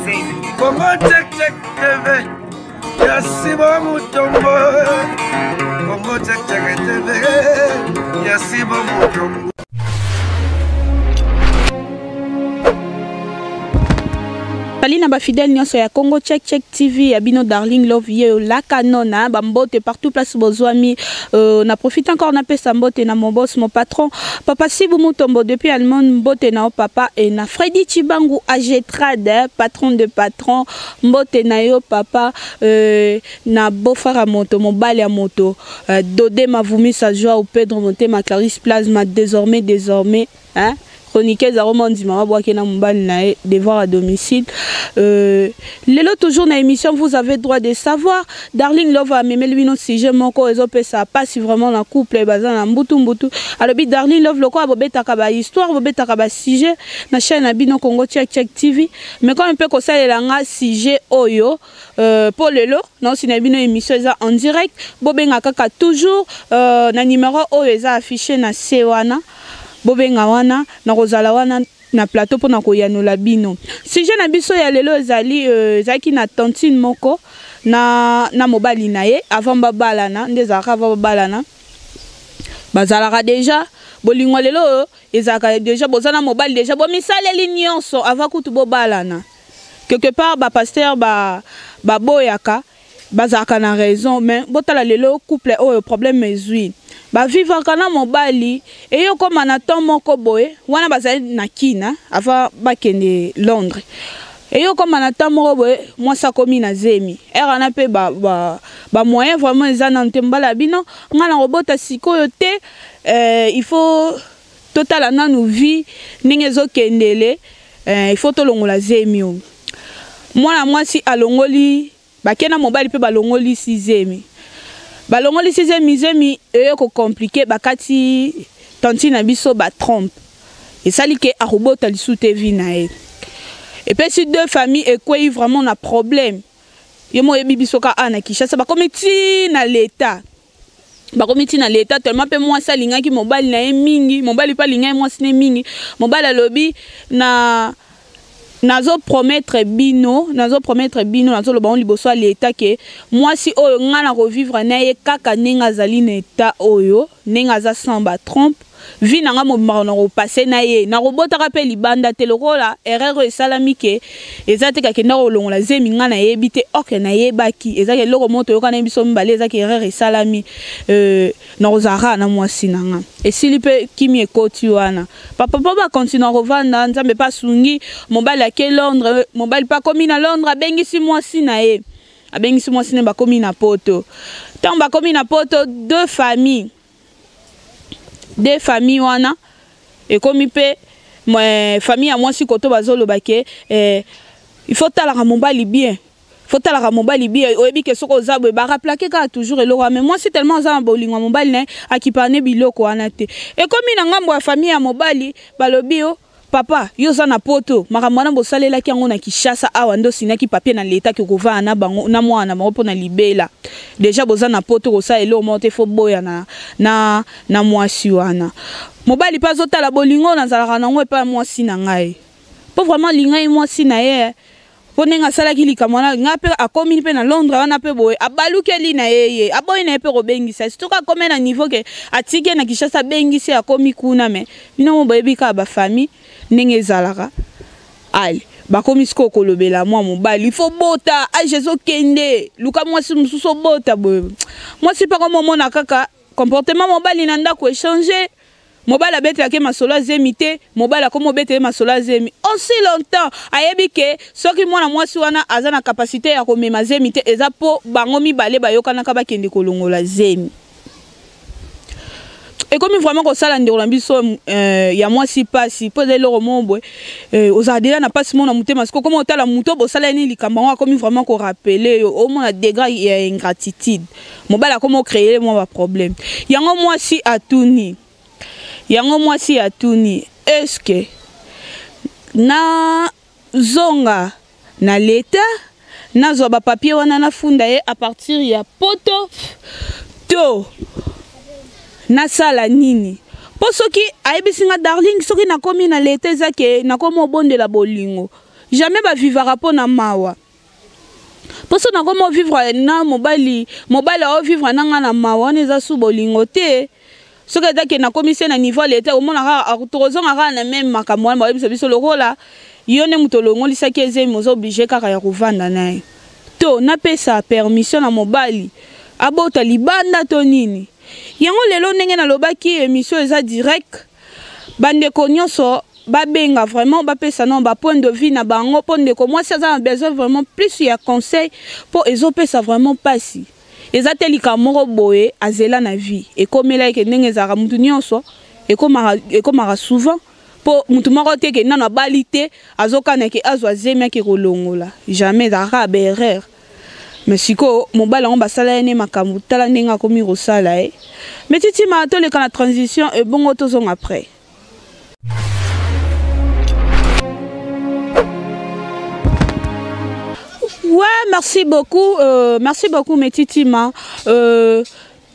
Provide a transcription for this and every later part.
Congo check check TV. Yasibo Mutombo. Congo check check TV. Yasibo Mutombo. Salina ba fidèle nyonso ya Congo Check Check TV ya bino Darling Love ye la canona ba mbote partout place bozwami na profite encore na pesa mbote na mon boss mon patron Papa Sibu Mutombo depuis Allemagne mbote na papa et na Freddy Chibangu Agetrade patron de patron mbote na yo papa na bofara moto mobile ya moto Dodé Mavumi sa joie au Pedro Monte ma Clarisse Plasma désormais hein chroniqueuse à Romandie maman boake na mobile na devoir à domicile lelo toujours na émission vous avez droit de savoir Darling Love a memé lui notre sujet moko ezope ça passe si vraiment na couple bazan na mbutu alobi Darling Love loko abobetaka ba histoire bobetaka ba sujet na chaîne na bino Congo Check Check TV mais quand un peu ko salela nga sujet oyo pour lelo na aussi na bino émission eza en direct bobenga kaka toujours na numéro oyo eza affiché na sewana bobenga wana na kozala wana na plateau pour na koyanola bino sujet na biso ya lelo ezali zaki na tantine moko na mobali na ye avant babalana ndezaka avant babalana bazalaka déjà bolingo lelo ezaka déjà bozana mobali déjà bomisaleli nyonso avant kutu bobalana quelque part ba pasteur ba boyaka bazaka na raison mais botala lelo couple o problème ezui ba vivre kana mobali et yo comme na temps moko boye wana bazali na kina avant bakende Londres et yo comme na temps moko boye moi ça komi na zemi era na pe ba moyen vraiment ezana ntembala bino ngana robota sikoyo te il faut total na nous vie ninge zo kendele il faut to longola zemi moi si alongoli bakena mobali pe balongoli si zemi balongoli si zemi ko compliqué bakati tanti na biso ba trompe et ça li ke arobota li soute vie na e et puis si deux familles et quoi vraiment na problème yemo yebi biso ka ana Kinshasa ba comité na l'état tellement pe moi ça linga ki mobali na e mingi mobali pa linga moi sine mingi mobali alobi na nazo promettre bino nazo loba on liboso l'état que moi si oyo ngana revivre na ye kaka ninga zali na état oyo ninga za samba trompe vi nanga mobimaka na kopase na ye na robota ka pe libanda te lokola erreur esalami ke eza te kakenda kolongola zemi nga na yebi te oke na yebaki eza ke loko moto yoka na biso mbale eza ke erreur esalami na kozara na mwasi nanga esili pe kimi ekoti wana papa ba continue kovanda nzambe pa sungi mobali ake Londres mobali pa komi na Londres abengisi mwasi na ye abengisi mwasi ne bakomi na poto tant bakomi na poto deux familles wana et comme pe famille à moi si koto bazolo bake il faut talaka mobali bien oyebi ke soko zabwe ba raplaquer ka toujours eloko mais moi c'est tellement za bolingo mobali ne akipane biloko wana te et comme na ngambo ya famille ya mobali balobi o papa yo za na poto makamwana bosalela ki yango na Kinshasa awa ndo sinaki papier na l'état ki kova na bango na mwana bango na libela déjà boza na poto ko sa elo monte fo boya na mwasi wana mobali pa zotala bolingo na zalaka nango pa mwasi na ngai po vraiment lingai mwasi na ye ponenga sala ki likamwana ngape akomi pe na Londres wana pe boye abalukeli na ye aboyi na pe robengisa situka comme na niveau ke atike na Kinshasa bengisi akomi kuna me bino mo boyebi ka ba famille ndenge ezalaka ali bakomi siko kolobela mwa mobali il faut bota a Jésus kende luka mwasi mususu bota boye mwasi pa komo mona kaka comportement mobali na ndako échanger mobali abetela masolo zemi te mobali akomo betela masolo zemi aussi longtemps ayebi ke soki mwana mwasi wana aza na capacité ya komema zemi te eza po bango mibale bayokana ka bakende kolongola zemi. Et comme vraiment qu'on s'ala ndeko biso ya mwasi pasi pose le romombo ozadela na pasi mona mutema parce que comme otala muto bosala ni likamba comme vraiment qu'on rappeler au moins degré ya ingratitude mobala comme créer moi problème yango mwasi atuni est-ce que na zonga na l'état na zo ba papier wana na funda ye à partir ya poto to na sala nini po soki ayebisinga darling soki nakomi na l'état ezake nakomi obondela bolingo jamais ba vivra po na mawa. Parce que comment vivre na mobali o vivre na nga na mawa neza su bolingo te. Ce que dake na commission na niveau l'état au monde a autorisé na même makamwa ba biso lokola yone mutolongo lisaki eze mozo obligé kaka ya kovanda naye. To na pesa permission na mobali abota libanda to nini. Yango lelo ndenge na lobaki émission eza direct bande konyoso babenga vraiment bapesa non ba point de vue na bango ponde ko moi ça a besoin vraiment plus ya conseil pour ezopesa vraiment pasi ezatelika moko boye azela na vie et comme là ke ndenge za mutu nyonso et comme souvent pour mutu moko te ke na balité azokana ke azwa zemia ke kolongola jamais dara berrer mais siko mobala on basala ene makambu tala ndenge komi rosala mais titi ma to le kana transition et bon tozong après. Ouais, merci beaucoup Metitima.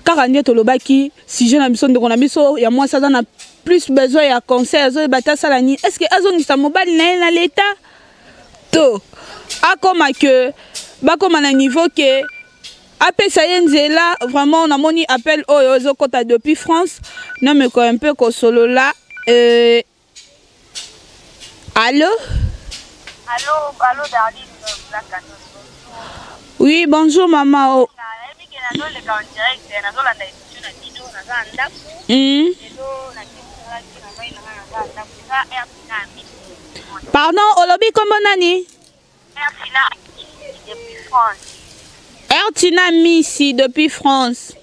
Karanye Tolobaki, si j'ai l'ambition de Konamiso, il y a moi ça a plus besoin de conseils, salani. Est-ce que Azon est mobile dans l'état? To. A comme que, bah comme à un niveau que, après ça y là, vraiment on a moni appel aux côtés depuis France. Non mais quand un peu qu'au solo là. Allô? Allô Darling. Oui, bonjour maman. Pardon, Olobi comment nani? Ertina Missi depuis France.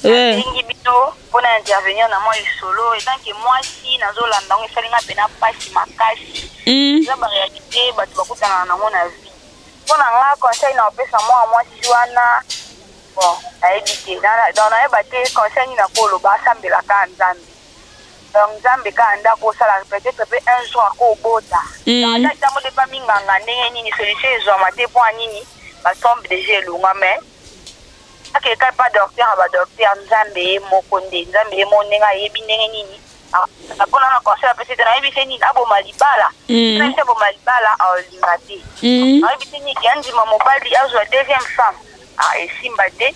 Pour intervenir dans mon solo et tant que moi si nazolanda on fait na pasi makasi za ba réalité ba tu bakutana na mon avis pour na conseil na pesa moi si wana bon a éviter dans na ebate conseil na ko lo ba sambela ka nzambe donc nzambe ka anda ko sala peut-être un jour ko bota dans la tamo de pas minganga ndenge nini solution ezo mate point nini ba tombe déjà lunga mais que pas docteur aba docteur nzambe mokonde nzambe monenga yebi ndenge nini apona na conseil peut-être na yebi seni abo malibala na abo malibala a lingati na yebi seni yanzi mobali azwa deuxième femme esimba te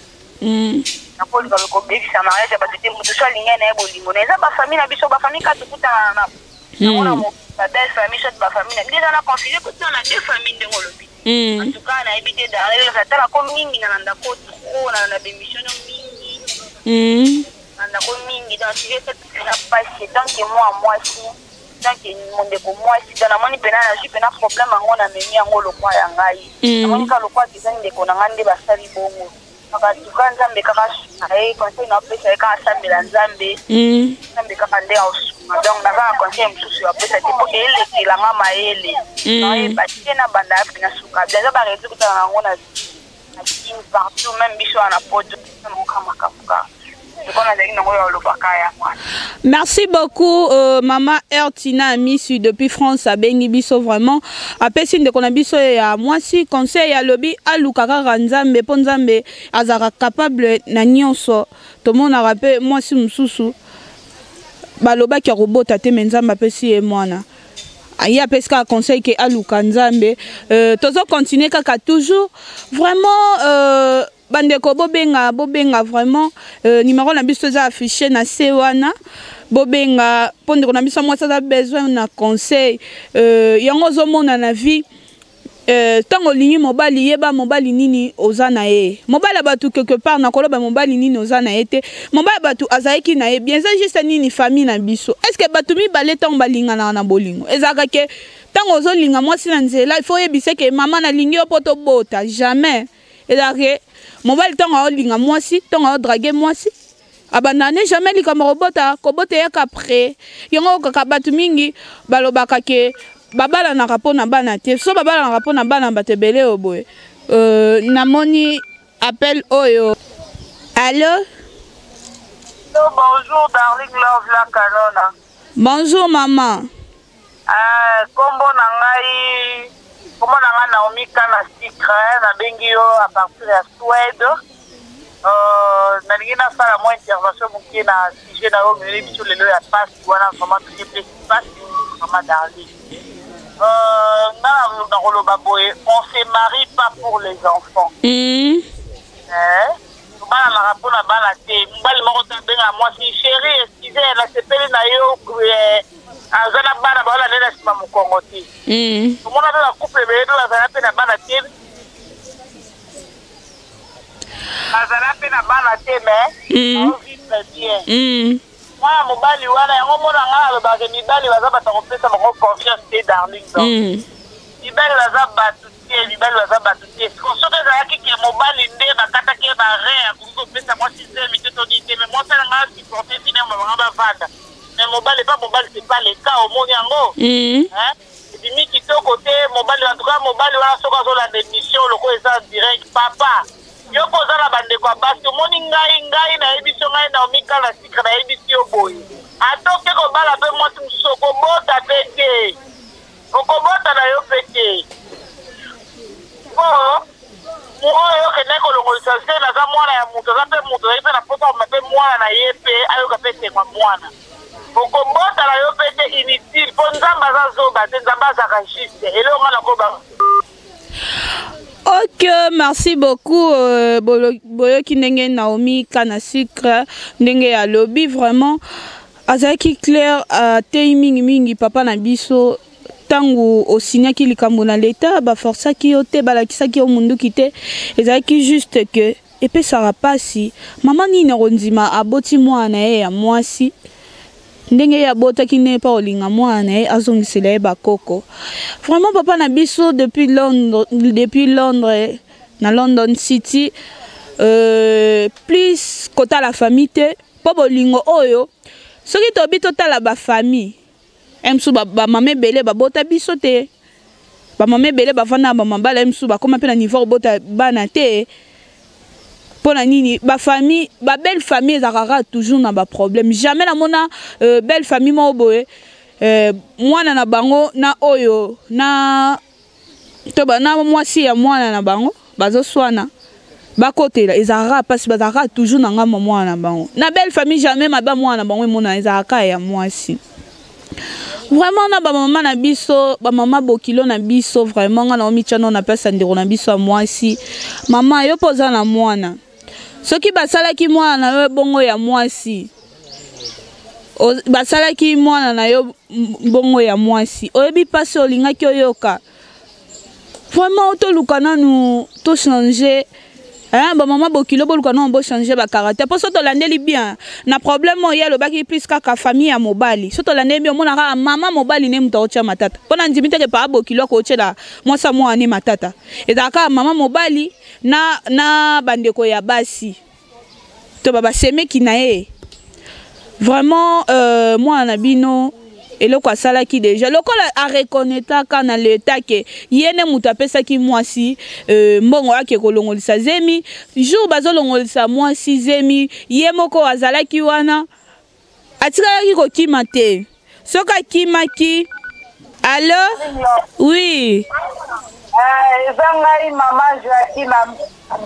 na poli ba ko bebisa mariage ba tete mutu so linga na ebo lingo na ba famille na biso ba famille ka tukuta na na mo ba belle famille so ba famille na déjà na confusion ko na deux familles de ngolobi en tout cas na évité d'aller la tala comme mingi na ndako trop na démission mingi na ndako mingi dans sujet cette na pas c'est tant que moi si tant que mon de moi si dans moni pena na ji pena problème ngo na memi ngo lokwa ya ngai moni ka lokwa kizani de kona ngande basali bongo maka tukanza mbeka conseil na pesa ka sambela nzambe nzambe ka pande aus donc na va conseil msusu ya pesa tipo ke ile kilanga maele na batie na banda na suka déjà ba retu kutana ngona na partout même biso na poto kama kafuka. Merci beaucoup maman Ertina Missi depuis France à Bengi biso vraiment après signe de qu'on a biso ya moi si conseil ya lobby alukaka ranzambe ponzambe azara capable na nyonso to mona rappel moi si mususu baloba ki robota te menzamba pesi e mwana aya peska conseil que aluka nzambe tozo continuer kaka toujours vraiment bandeko bobenga vraiment numéro na biso za affiché na sewana bobenga pondeko na biso moi ça a besoin na conseil yango zo mona na vie tango lingi mobali yeba mobali nini ozana e mobali batu quelque part na koloba mobali nini ozana ete mobali batu azaiki na e bien ça juste nini famille na biso est-ce que batu mi balé tango balinga na bolingo ezaka ke tango zo linga moi si na nzela il faut yebise ke maman na lingi opoto bota jamais ezaka mobile tonga olinga mwasi tonga draguer mwasi abandane jamais likama robota kobote ya kapre yongo kaka batu mingi balobaka ke babala na rapona bana te so babala na rapona bana batebele oboye namoni appel oyo. Allô? Bonjour darling love la canona. Bonjour maman. Kombo na ngai comment on a Naomi Kana Sikra na bengio à partir de Suède na ngina sala mo intervention mukie na sujet na o biso lelo ya passe wana vraiment très passe vraiment darling on se marie pas pour les enfants. Bana marapona bana te mbali moko tabenga moi si chéri excusez la sepeli na yo azana bana bala nena sima mukongo te mona la couple bedo azana pe na bana te azana pe na bana te mais on vit très bien moi mobali wana yango mona ngala lo ba ke mibali baza batakopesa moko confiance te darling donc mibali baza batu libali baza batu te soki ezalaki ke mobali nde bakataki bare akoki kopesa mwasi zemi te todi te mais mwasi alanga supporte fine babanga bavanda mais mobali pa mobali c'est pas le cas omoni yango ebimi kitoko te mobali en tout cas mobali wana soki azolanda émission loko eza direct papa yo koza na bandeko ya basi omoni ngai nayebi so ngai na omikala sikre nayebi si yo boye atoke kobala mpe mwasi mosusu okobota mpe te okobota na yo mpe te oyo kende kolongolisa se naza mwana ya moto aza mpe moto azali mpe na poto ama mpe mwana na ye mpe ayoka mpe tengwa mwana okobota na yo mpe te inutile mpo nzambe aza zoba te nzambe azaka juste elonga na koba. Ok, merci beaucoup. Boyoki ndenge Naomi Kana Sucre ndenge ya lobby vraiment azaki clair te mingi papa na biso tangu osignaki likambo na leta baforsaki yo te balakisaki yo munduki te ezalaki juste que epesaka pasi mama nini akondima aboti mwana ye ya mwasi ndenge ye abotaki ne pa olinga mwana ye azongisela ye bakoko vraiment papa na biso depuis Londres na London City plus kotala famille te po bolingo oyo soki tobi totala bafamille emsu ba mame belé ba bota biso te ba mame belé ba fana ba mambala emsu ba koma pe na niveau bota bana te pona nini ba famille ba belle famille ezakaka toujours na ba problème jamais na mona belle famille mo boye mwana na bango na oyo na to ba na mwasi ya mwana na bango bazo swana bakotela ezakaka pasi bazaka toujours na ngama mwana na bango na belle famille jamais maba mwana na bango mona ezakaka ya mwasi. Vraiment na ba maman na biso ba maman bokilo na biso vraiment nga na omichano na pesa ndiro na biso a mwasi mama yo poza na mwana soki basala ki mwana yo bongo ya mwasi basala ki mwana na yo bongo ya mwasi oyebi pasi olinga ki oyoka vraiment to lukana nu to changer ba maman bokilo boluka non bo changer ba caractère pour soto landeli bien na problème o yelo baki plus kaka famille ya mobali soto landeli bien mona ka mama mobali ne muto ocha matata pona ndimite ke pa bokilo ko ochela mwasa mwa ne matata ezaka mama mobali na bandeko ya basi to baba semeki na ye vraiment moi na bino eloko asalaki déjà lokola a reconnaître kana l'état ke yene mutu apesaki mwasi mbongo yake kolongolisa zemi jour bazolongolisa mwasi zemi ye moko azalaki wana atikaki kokima te soki akimaki allo oui eza ngai mama Joaquina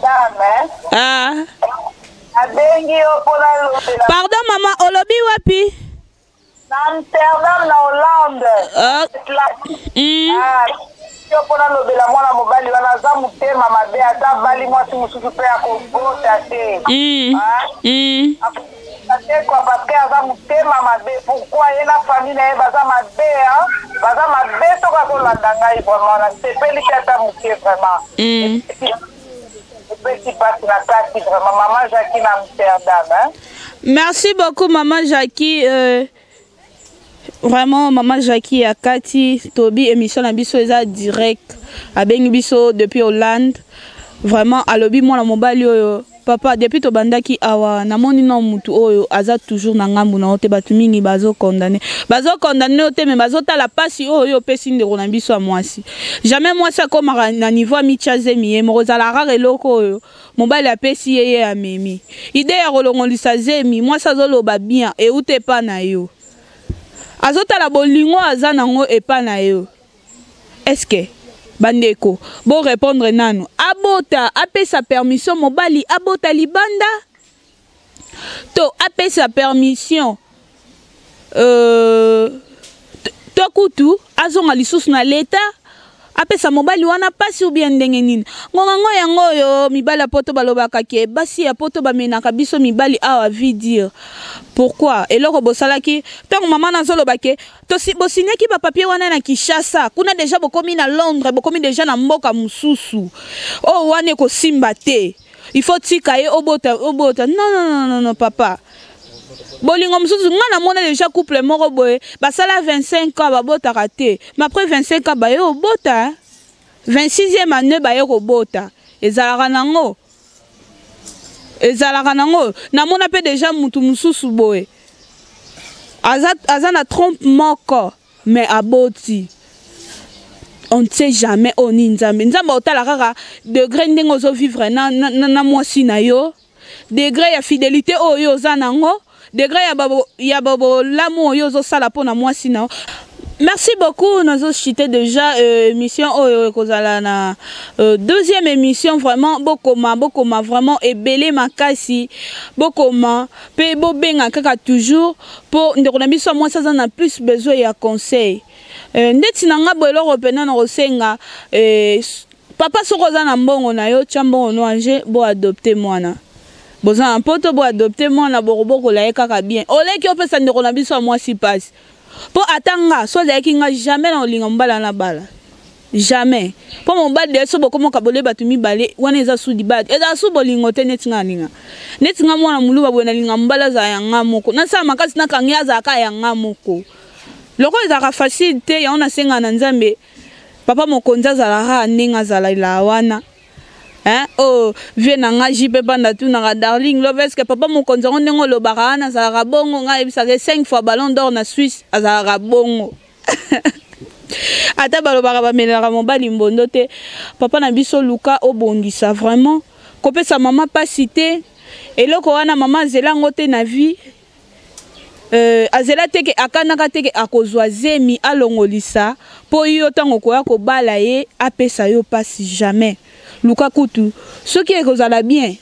Dame abengi yo mpona lobela. Pardon mama olobi wapi? Amsterdam na Hollande. Yo mpona lobela mwana mobali wana aza motema mabe ata bali mwasi mosusu mpe akobota te. Ate kwa parce que aza motema mabe pourquoi ye na famille na ye baza mabe soki azolanda ngai vraiment na sepeli te ata moke vraiment. Petit passe na kati vraiment maman Jackie na Amsterdam. Merci beaucoup maman Jackie. Vraiment maman Jackie Akati Tobi émission na biso eza direct abengi biso depuis Hollande vraiment alobi mwana mobali oyo papa depuis to bandaki awa namoni na mutu oyo aza toujours na ngambu na ote batu mingi bazo condamner ote mais bazo tala pasi oyo pesi ndeko na biso a mwasi jamais mwasi akoma na niveau a michaze miye mozala rare eloko oyo mobali apesi yeye amemi ide ya kolongolisa zemi mwasi azoloba bien e ute pa na yo azotala bolingo aza nango epa na yo. Est-ce que bandeko bo répondre nanu abota apesa permission mobali abota libanda to apesa permission to kutu azonga lisusu na leta apesa mobali wana pasi ou bien ndenge nini ngonga ngo yango yo mibali poto balobaka ke basi ya poto bamenaka biso mibali awa vi dire pourquoi eloko bosalaki tango mama nazoloba ke bosinyaki bapapier wana na Kinshasa kuna deja bokomi na Londres bokomi deja na mboka mususu oh wane kosimba te il faut tika ye obota non papa bolingo mususu ngana mona déjà couple moko boye basala 25 ans babotaka te mais après 25 ans baye obota 26e année baye kobota ezalaka nango namona pe déjà mutu mususu boye aza na trompe moko mais aboti on ne sait jamais oni nzambe otala kaka degré ndenge ozo vivre na mwasi na yo degré ya fidélité oyo oza nango degré ya babo lamu oyo ozosala pona mwasi na yo. Merci beaucoup, nous avons cité déjà émission kozala na deuxième émission vraiment bokoma vraiment ebele makasi bokoma pe bobenga kaka toujours pour ndekona biso moi ça na plus besoin ya conseil ndeti nanga boelo repena na rosenga papa sokoza na mbongo na yo chambongo no anje bo adopter mwana boza un poto bo adopter mwana boroboko la kaka bien oleki opesa ndekona biso moi si passe pour atanga so zaki nga jamais na olinga mbala na bala jamais pour mon bal de so bokoma kabole batumi balé wana eza sudi bat eza su bolingo te netinga mwana muluba bwana linga mbala za yanga moko na sa makasi na kangya za ka yanga moko loko eza facile te ya ona senga na nzambe papa mokonza za la ninga za la wana oh viens nga jipe banda tu na darling love est que papa mokonza ndengo lo barana za rabongo nga ebisa 5 fois ballon d'or na Suisse za rabongo ata balobaka bamelaka mobali mbondo te papa na biso luka obongisa vraiment kopesa mama pasi te eloko wana mama zelango te na vie azela teke akanaka teke akozwa zemi alongolisa po yo tango koya kobala ye apesa yo pasi jamais luka kutu soki ekozala bien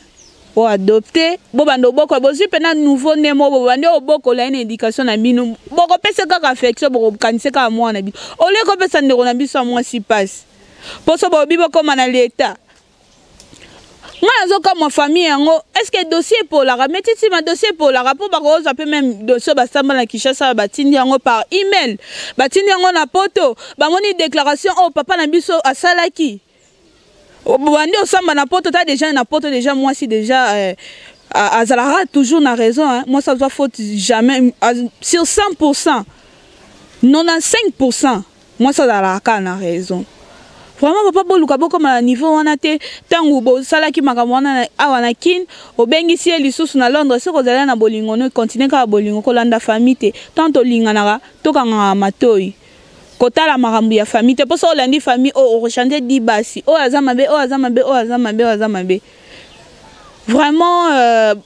o adopter bo bando boko bozi pena nouveau né mo bo bando oboko la une éducation na bino boko pesa kaka affection boko kanise ka mwana bi ole ko pesa ndeko na biso moi si passe poso bo bibo comme na l'état moi zo comme famille yango est-ce que dossier pour la remettre si ma dossier pour la rapport ba ko peut même dossier ba samba na Kinshasa ba tindi yango par email ba tindi yango na poto ba moni déclaration oh papa na biso asalaki bandi osamba na poto ta déjà na poto déjà moi si déjà azalara toujours na raison moi ça doit faute jamais sur 100% 95% moi ça zalara na raison vraiment papa boluka boko ma niveau wana te tangu bo sala ki makambo wana awana kin obengisi elisusu na Londres soko zala na bolingo no continue ka bolingo ko landa famille te tanto lingana to kanga matoi kotala makambo ya famille te poso olandi famille o rechanter di basi o azamabe vraiment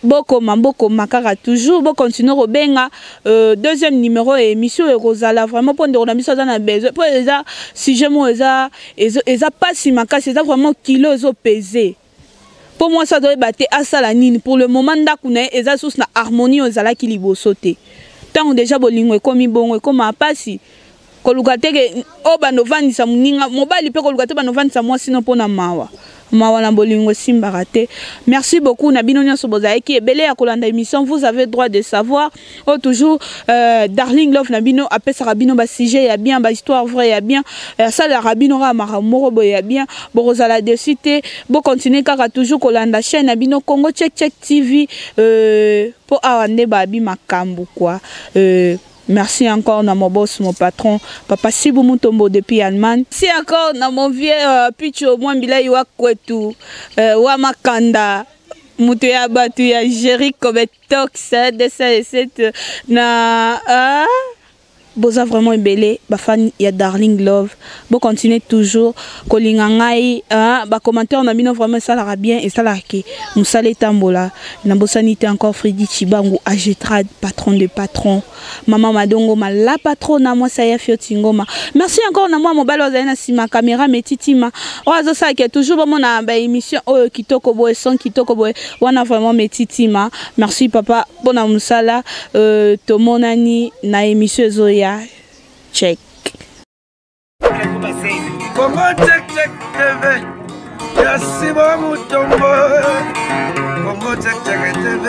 boko makara toujours bo continuer robenga deuxième numéro émission e kozala vraiment pour ndeko na biso za na besoin pour eza sujet mo eza pas si makasi eza vraiment kilo zo peser pour moi ça doit battre à sala nini pour le moment ndakuna eza sous na harmonie ozala ki liboso te tant déjà bolingo ekomi bongo ekoma pasi koluka teke o bando vandisa muninga mobali pe koluka te bando vandisa moi sinon pona mawa na bolingo simbaka te. Merci beaucoup na bino nyonso bozaiki ebele ya kolanda émission vous avez droit de savoir oh toujours darling love na bino apesa rabino ba sujet ya bien ba histoire vraie ya bien ça la rabino ra makamoro bo ya bien borozala de cité bo continuer kaka toujours kolanda chaîne na bino Congo Check TV po awande ba bi makambu quoi. Merci encore à mon boss, mon patron, Papa Sibou Mutombo depuis Allemagne. Merci encore à mon vieux Picho Mwambila Iwa Kwetu, Wamakanda, Mutuya Batuya, Jerry Kobetox, DC7, na. Boza vraiment belé, ba fan ya darling love. Bo continuer toujours kolinga ngai ba commentaire na bino vraiment ça la bien et ça la ke musale tambola na bosanité encore Freddy Chibangu Agetrad patron de patron maman Madongo ma la patronne na moi ça ya Fiotingoma. Merci encore na moi mobile na sima caméra metitima ozo ça ke toujours bon na ba émission kitoko boy son kitoko boy wana vraiment metitima. Merci papa bona musala to monani na émission Zoya check. Congo Check Check TV Yasibo Mutombo Congo Check Check TV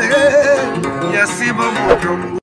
Yasibo Mutombo